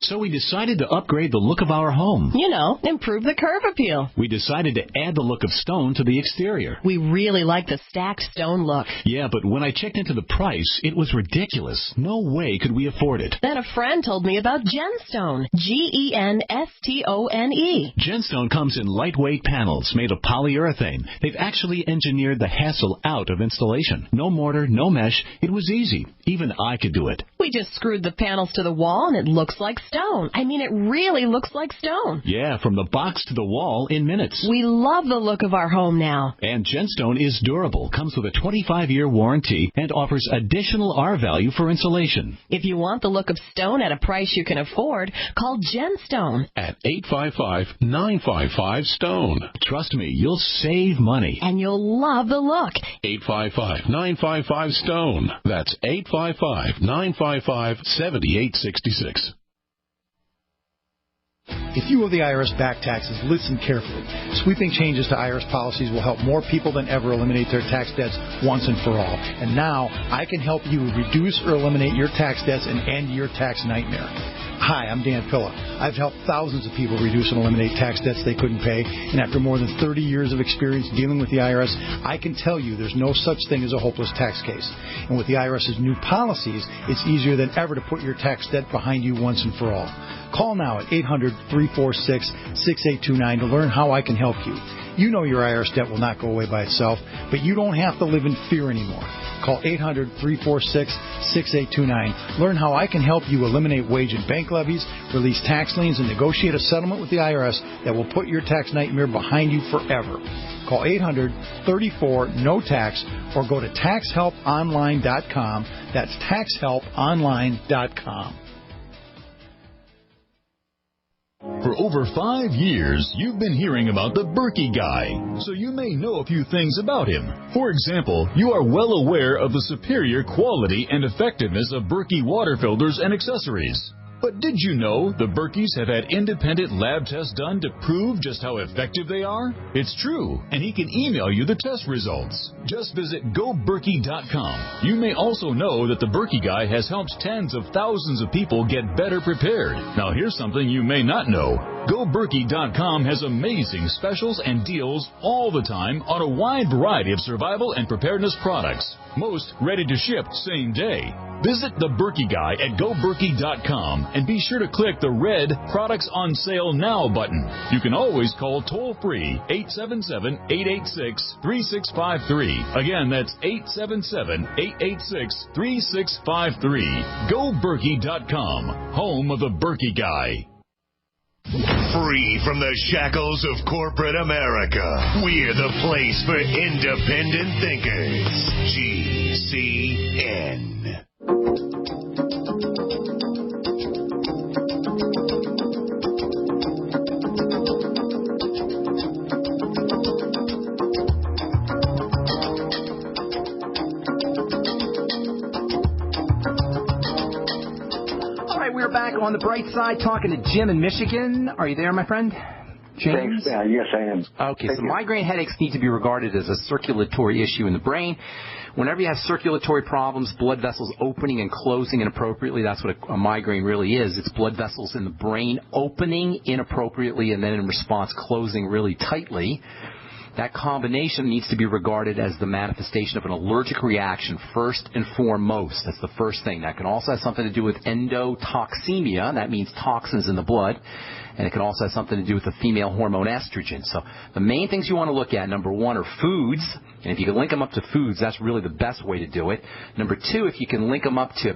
So we decided to upgrade the look of our home.
You know, improve the curb appeal.
We decided to add the look of stone to the exterior.
We really like the stacked stone look.
Yeah, but when I checked into the price, it was ridiculous. No way could we afford it.
Then a friend told me about Genstone. Genstone.
Genstone comes in lightweight panels made of polyurethane. They've actually engineered the hassle out of installation. No mortar, no mesh. It was easy. Even I could do it.
We just screwed the panels to the wall and it looks like stone. I mean, it really looks like stone.
Yeah, from the box to the wall in minutes.
We love the look of our home now.
And Genstone is durable, comes with a 25-year warranty, and offers additional R-value for insulation.
If you want the look of stone at a price you can afford, call Genstone.
At 855-955-STONE.
Trust me, you'll save money.
And you'll love the look.
855-955-STONE. That's 855-955-7866.
If you owe the IRS back taxes, listen carefully. Sweeping changes to IRS policies will help more people than ever eliminate their tax debts once and for all. And now, I can help you reduce or eliminate your tax debts and end your tax nightmare. Hi, I'm Dan Pilla. I've helped thousands of people reduce and eliminate tax debts they couldn't pay, and after more than 30 years of experience dealing with the IRS, I can tell you there's no such thing as a hopeless tax case. And with the IRS's new policies, it's easier than ever to put your tax debt behind you once and for all. Call now at 800-346-6829 to learn how I can help you. You know your IRS debt will not go away by itself, but you don't have to live in fear anymore. Call 800-346-6829. Learn how I can help you eliminate wage and bank levies, release tax liens, and negotiate a settlement with the IRS that will put your tax nightmare behind you forever. Call 800-34-NO-TAX or go to taxhelponline.com. That's taxhelponline.com.
For over 5 years, you've been hearing about the Berkey guy, so you may know a few things about him. For example, you are well aware of the superior quality and effectiveness of Berkey water filters and accessories. But did you know the Berkeys have had independent lab tests done to prove just how effective they are? It's true, and he can email you the test results. Just visit GoBerkey.com. You may also know that the Berkey guy has helped tens of thousands of people get better prepared. Now here's something you may not know. GoBerkey.com has amazing specials and deals all the time on a wide variety of survival and preparedness products. Most ready to ship same day. Visit the Berkey guy at GoBerkey.com and be sure to click the red Products on Sale Now button. You can always call toll-free 877-886-3653. Again, that's 877-886-3653. GoBerkey.com, home of the Berkey guy.
Free from the shackles of corporate America, we're the place for independent thinkers. GCN.
We're back on the bright side talking to Jim in Michigan. Are you there, my friend? James?
Thanks. Yes, I am.
Okay, so migraine headaches need to be regarded as a circulatory issue in the brain. Whenever you have circulatory problems, blood vessels opening and closing inappropriately, that's what a migraine really is. It's blood vessels in the brain opening inappropriately and then in response closing really tightly. That combination needs to be regarded as the manifestation of an allergic reaction first and foremost. That's the first thing. That can also have something to do with endotoxemia. That means toxins in the blood. And it can also have something to do with the female hormone estrogen. So the main things you want to look at, number one, are foods. And if you can link them up to foods, that's really the best way to do it. Number two, if you can link them up to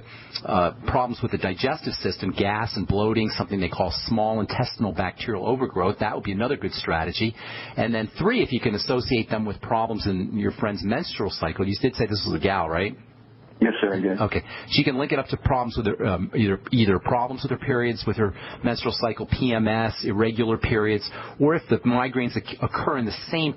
problems with the digestive system, gas and bloating, something they call small intestinal bacterial overgrowth, that would be another good strategy. And then three, if you can associate them with problems in your friend's menstrual cycle. You did say this was a gal, right?
Yes, sir, I did.
Okay. She can link it up to problems with her, either problems with her periods, with her menstrual cycle, PMS, irregular periods, or if the migraines occur in the same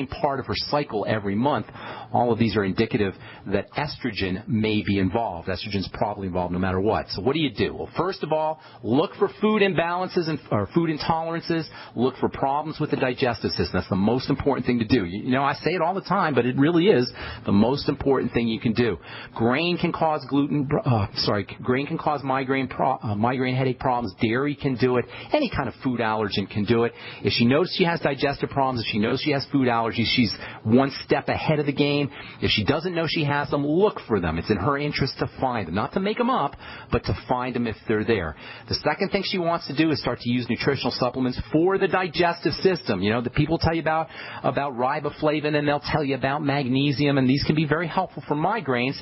part of her cycle every month. All of these are indicative that estrogen may be involved. Estrogen's probably involved no matter what. So what do you do? Well, first of all, look for food imbalances or food intolerances. Look for problems with the digestive system. That's the most important thing to do. You know, I say it all the time, but it really is the most important thing you can do. Grain can cause grain can cause migraine headache problems. Dairy can do it. Any kind of food allergen can do it. If she knows she has digestive problems, if she knows she has food allergies, she's one step ahead of the game. If she doesn't know she has them, look for them. It's in her interest to find them. Not to make them up, but to find them if they're there. The second thing she wants to do is start to use nutritional supplements for the digestive system. You know, the people tell you about riboflavin, and they'll tell you about magnesium, and these can be very helpful for migraines.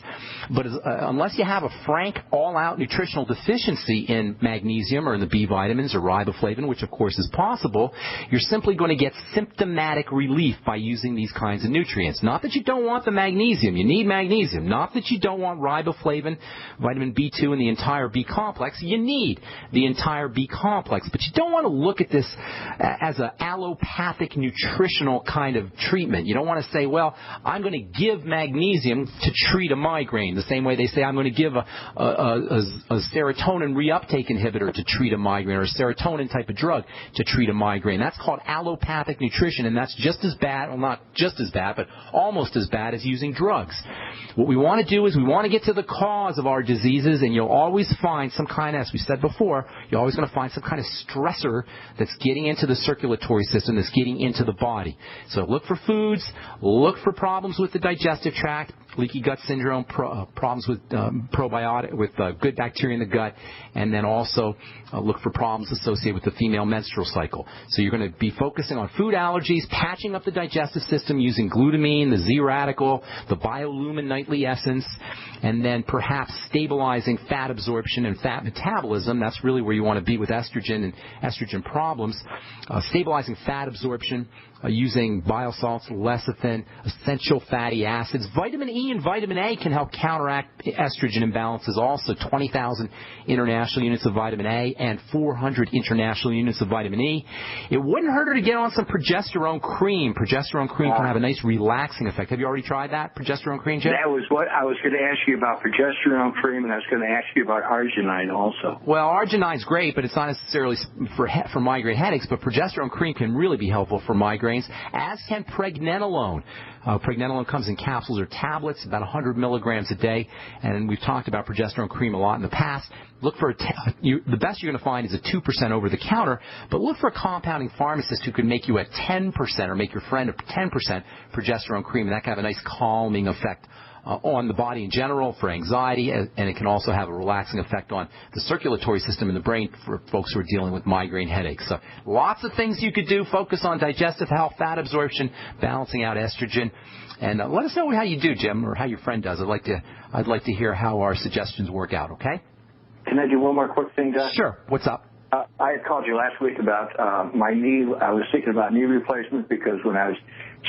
But unless you have a frank, all-out nutritional deficiency in magnesium or in the B vitamins or riboflavin, which of course is possible, you're simply going to get symptomatic relief by using these kinds of nutrients. Not that you don't want the magnesium. You need magnesium. Not that you don't want riboflavin, vitamin B2, and the entire B complex. You need the entire B complex. But you don't want to look at this as an allopathic nutritional kind of treatment. You don't want to say, well, I'm going to give magnesium to treat a migraine. The same way they say, I'm going to give a serotonin reuptake inhibitor to treat a migraine, or a serotonin type of drug to treat a migraine. That's called allopathic nutrition, and that's just as bad, well, not just as bad, but almost as bad as using drugs. What we want to do is we want to get to the cause of our diseases, and you'll always find some kind of, as we said before, you're always going to find some kind of stressor that's getting into the circulatory system, that's getting into the body. So look for foods, look for problems with the digestive tract, leaky gut syndrome, problems with probiotic, with good bacteria in the gut, and then also look for problems associated with the female menstrual cycle. So you're going to be focusing on food allergies, patching up the digestive system using glutamine, the Z-radical, the biolumin nightly essence, and then perhaps stabilizing fat absorption and fat metabolism. That's really where you want to be with estrogen and estrogen problems. Stabilizing fat absorption using bile salts, lecithin, essential fatty acids. Vitamin E and vitamin A can help counteract estrogen imbalances also. 20,000 international units of vitamin A and 400 international units of vitamin E. It wouldn't hurt her to get on some progesterone cream. Progesterone cream can have a nice relaxing effect. Have you already tried that, progesterone cream, Jim?
That was what I was going to ask you about, progesterone cream, and I was going to ask you about arginine also.
Well, arginine's great, but it's not necessarily for migraine headaches, but progesterone cream can really be helpful for migraines, as can pregnenolone. Pregnenolone comes in capsules or tablets, about 100 milligrams a day, and we've talked about progesterone cream a lot in the past. Look for the best you're going to find is a 2% over the counter, but look for a compounding pharmacist who can make you a 10% or make your friend a 10% progesterone cream, and that can have a nice calming effect on the body in general for anxiety, and it can also have a relaxing effect on the circulatory system in the brain for folks who are dealing with migraine headaches. So lots of things you could do. Focus on digestive health, fat absorption, balancing out estrogen, and let us know how you do, Jim, or how your friend does. I'd like to hear how our suggestions work out. Okay?
Can I do one more quick thing, Doc?
Sure. What's up?
I had called you last week about my knee. I was thinking about knee replacement because when I was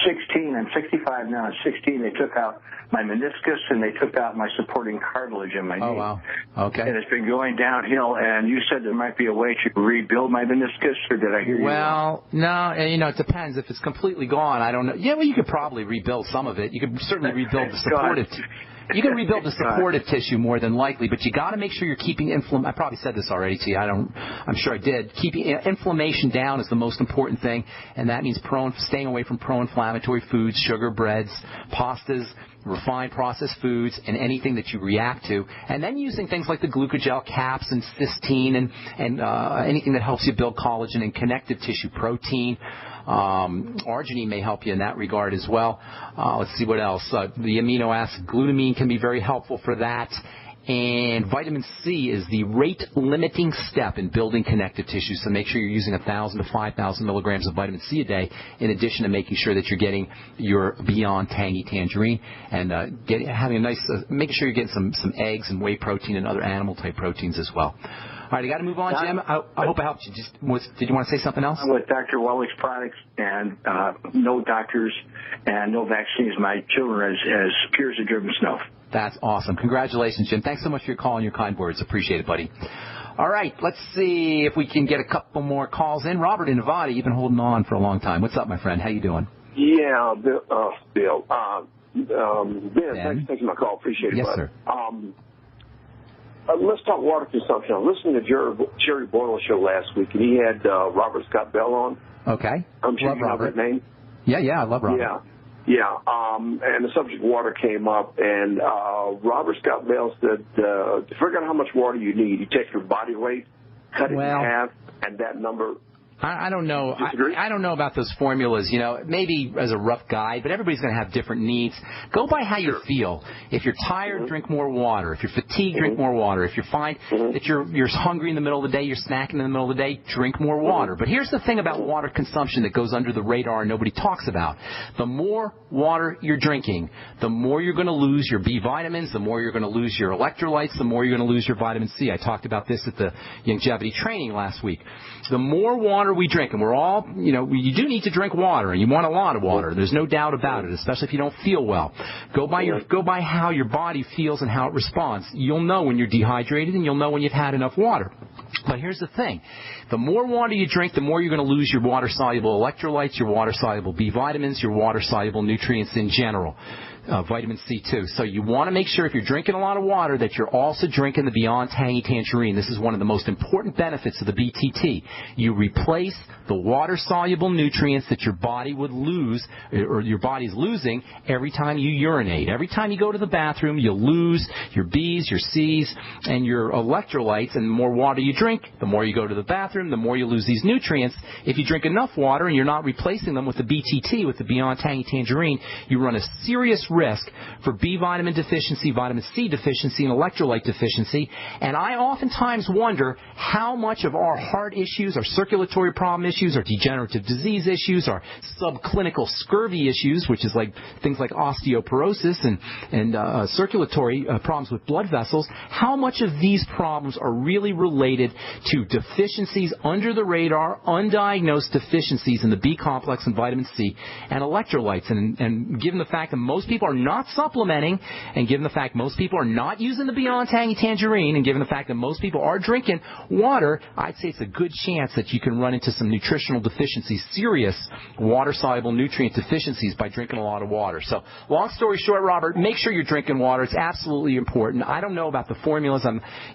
16, I'm 65 now, at 16, they took out my meniscus and they took out my supporting cartilage in my knee.
Oh, wow. Okay.
And it's been going downhill, and you said there might be a way to rebuild my meniscus, or did I hear you wrong?
Well, no, it depends. If it's completely gone, I don't know. Yeah, well, you could probably rebuild some of it. You could certainly rebuild the supportive You can rebuild the supportive tissue more than likely, but you got to make sure you're keeping I probably said this already to you. I'm sure I did. Keeping inflammation down is the most important thing, and that means staying away from pro-inflammatory foods, sugar, breads, pastas, refined processed foods, and anything that you react to, and then using things like the glucogel caps and cysteine and anything that helps you build collagen and connective tissue protein. Arginine may help you in that regard as well. Let's see what else. The amino acid glutamine can be very helpful for that. And vitamin C is the rate-limiting step in building connective tissue, so make sure you're using 1,000 to 5,000 milligrams of vitamin C a day, in addition to making sure that you're getting your Beyond Tangy Tangerine and making sure you're getting some eggs and whey protein and other animal-type proteins as well. All right, I got to move on, Jim. I hope I helped you. Did you want to say something else?
I'm with Dr. Wellick's products, and no doctors and no vaccines. My children are as pure as the driven snow.
That's awesome. Congratulations, Jim. Thanks so much for your call and your kind words. Appreciate it, buddy. All right, let's see if we can get a couple more calls in. Robert in Nevada, you've been holding on for a long time. What's up, my friend? How you doing?
Yeah, Bill. Ben, thanks for taking my call. Appreciate it,
yes,
buddy.
Sir.
Let's talk water consumption. I listened to Jerry Boyle's show last week, and he had Robert Scott Bell on.
Okay.
I'm sure you know that name.
Yeah, I love Robert.
Yeah. And the subject of water came up, and Robert Scott Bell said to figure out how much water you need, you take your body weight, cut it in half, and that number.
I don't know. I don't know about those formulas, maybe as a rough guide, but everybody's going to have different needs. Go by how you feel. If you're tired, drink more water. If you're fatigued, drink more water. If you find that you're hungry in the middle of the day, you're snacking in the middle of the day, drink more water. But here's the thing about water consumption that goes under the radar and nobody talks about. The more water you're drinking, the more you're going to lose your B vitamins, the more you're going to lose your electrolytes, the more you're going to lose your vitamin C. I talked about this at the longevity training last week. The more water we drink, and we're all, you do need to drink water, and you want a lot of water. There's no doubt about it, especially if you don't feel well. Go by how your body feels and how it responds. You'll know when you're dehydrated, and you'll know when you've had enough water. But here's the thing. The more water you drink, the more you're going to lose your water-soluble electrolytes, your water-soluble B vitamins, your water-soluble nutrients in general. vitamin C too. So you want to make sure if you're drinking a lot of water that you're also drinking the Beyond Tangy Tangerine. This is one of the most important benefits of the BTT. You replace the water-soluble nutrients that your body would lose, or your body's losing every time you urinate. Every time you go to the bathroom, you lose your B's, your C's, and your electrolytes. And the more water you drink, the more you go to the bathroom, the more you lose these nutrients. If you drink enough water and you're not replacing them with the BTT, with the Beyond Tangy Tangerine, you run a serious risk for B vitamin deficiency, vitamin C deficiency, and electrolyte deficiency. And I oftentimes wonder how much of our heart issues, our circulatory problem issues, our degenerative disease issues, our subclinical scurvy issues, which is like things like osteoporosis and circulatory problems with blood vessels, how much of these problems are really related to deficiencies under the radar, undiagnosed deficiencies in the B complex and vitamin C and electrolytes. And given the fact that most people are not supplementing, and given the fact most people are not using the Beyond Tangy Tangerine, and given the fact that most people are drinking water, I'd say it's a good chance that you can run into some nutritional deficiencies, serious water-soluble nutrient deficiencies by drinking a lot of water. So long story short, Robert, make sure you're drinking water. It's absolutely important. I don't know about the formulas.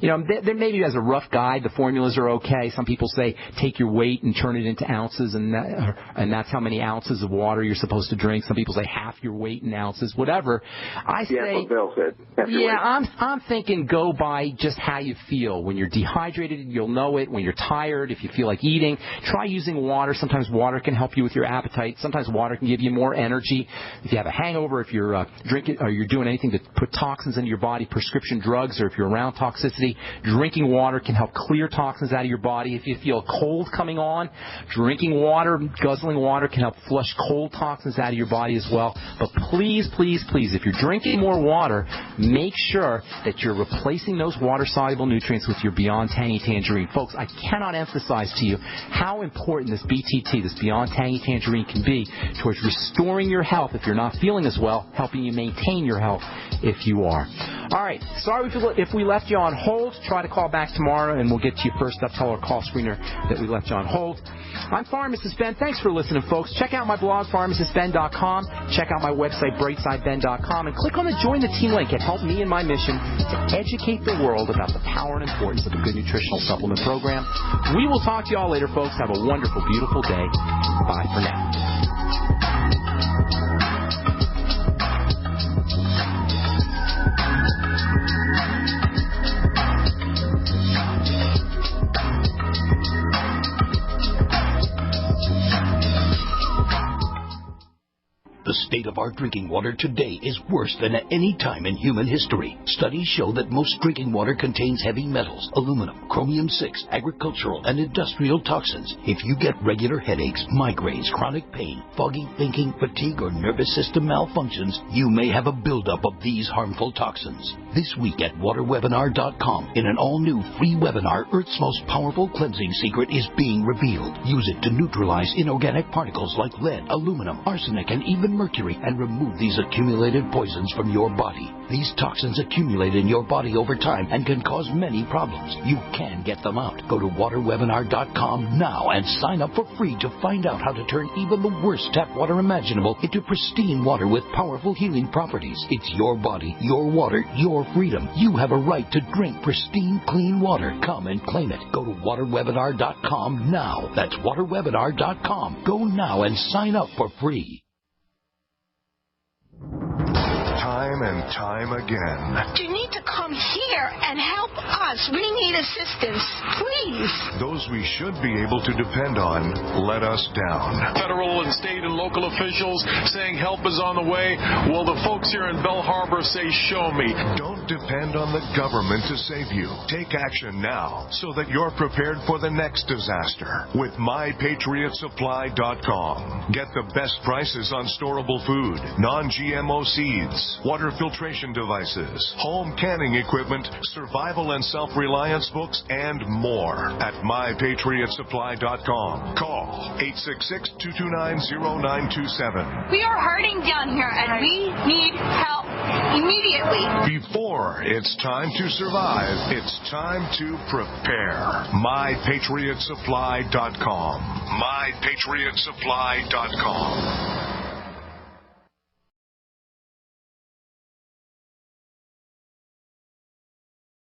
There maybe as a rough guide, the formulas are okay. Some people say take your weight and turn it into ounces, and that's how many ounces of water you're supposed to drink. Some people say half your weight in ounces, whatever. I say,
what Bill said.
I'm thinking go by just how you feel. When you're dehydrated, you'll know it. When you're tired, if you feel like eating, try using water. Sometimes water can help you with your appetite. Sometimes water can give you more energy. If you have a hangover, if you're drinking or you're doing anything to put toxins into your body, prescription drugs, or if you're around toxicity, drinking water can help clear toxins out of your body. If you feel a cold coming on, drinking water, guzzling water can help flush cold toxins out of your body as well. But please, please, please, if you're drinking more water, make sure that you're replacing those water-soluble nutrients with your Beyond Tangy Tangerine. Folks, I cannot emphasize to you how important this BTT, this Beyond Tangy Tangerine, can be towards restoring your health if you're not feeling as well, helping you maintain your health if you are. All right, sorry if we left you on hold. Try to call back tomorrow, and we'll get to you first up. Tell our call screener that we left you on hold. I'm Pharmacist Ben. Thanks for listening, folks. Check out my blog, pharmacistben.com. Check out my website, brightsideben.com, and click on the Join the Team link. It helped me in my mission to educate the world about the power and importance of a good nutritional supplement program. We will talk to you all later, folks. Have a wonderful, beautiful day. Bye for now.
The state of our drinking water today is worse than at any time in human history. Studies show that most drinking water contains heavy metals, aluminum, chromium-6, agricultural and industrial toxins. If you get regular headaches, migraines, chronic pain, foggy thinking, fatigue, or nervous system malfunctions, you may have a buildup of these harmful toxins. This week at waterwebinar.com, in an all-new free webinar, Earth's most powerful cleansing secret is being revealed. Use it to neutralize inorganic particles like lead, aluminum, arsenic, and even mercury, and remove these accumulated poisons from your body. These toxins accumulate in your body over time and can cause many problems. You can get them out. Go to waterwebinar.com now and sign up for free to find out how to turn even the worst tap water imaginable into pristine water with powerful healing properties. It's your body, your water, your freedom. You have a right to drink pristine, clean water. Come and claim it. Go to waterwebinar.com now. That's waterwebinar.com. Go now and sign up for free.
Time and time again.
You need to come here and help us. We need assistance, please.
Those we should be able to depend on let us down.
Federal and state and local officials saying help is on the way. Well, the folks here in Belle Harbor say, show me.
Don't depend on the government to save you. Take action now so that you're prepared for the next disaster with MyPatriotSupply.com. Get the best prices on storable food, non-GMO seeds, water filtration devices, home canning equipment, survival and self-reliance books, and more at MyPatriotSupply.com. Call 866-229-0927.
We are hurting down here, and we need help immediately.
Before it's time to survive, it's time to prepare. MyPatriotSupply.com. MyPatriotSupply.com.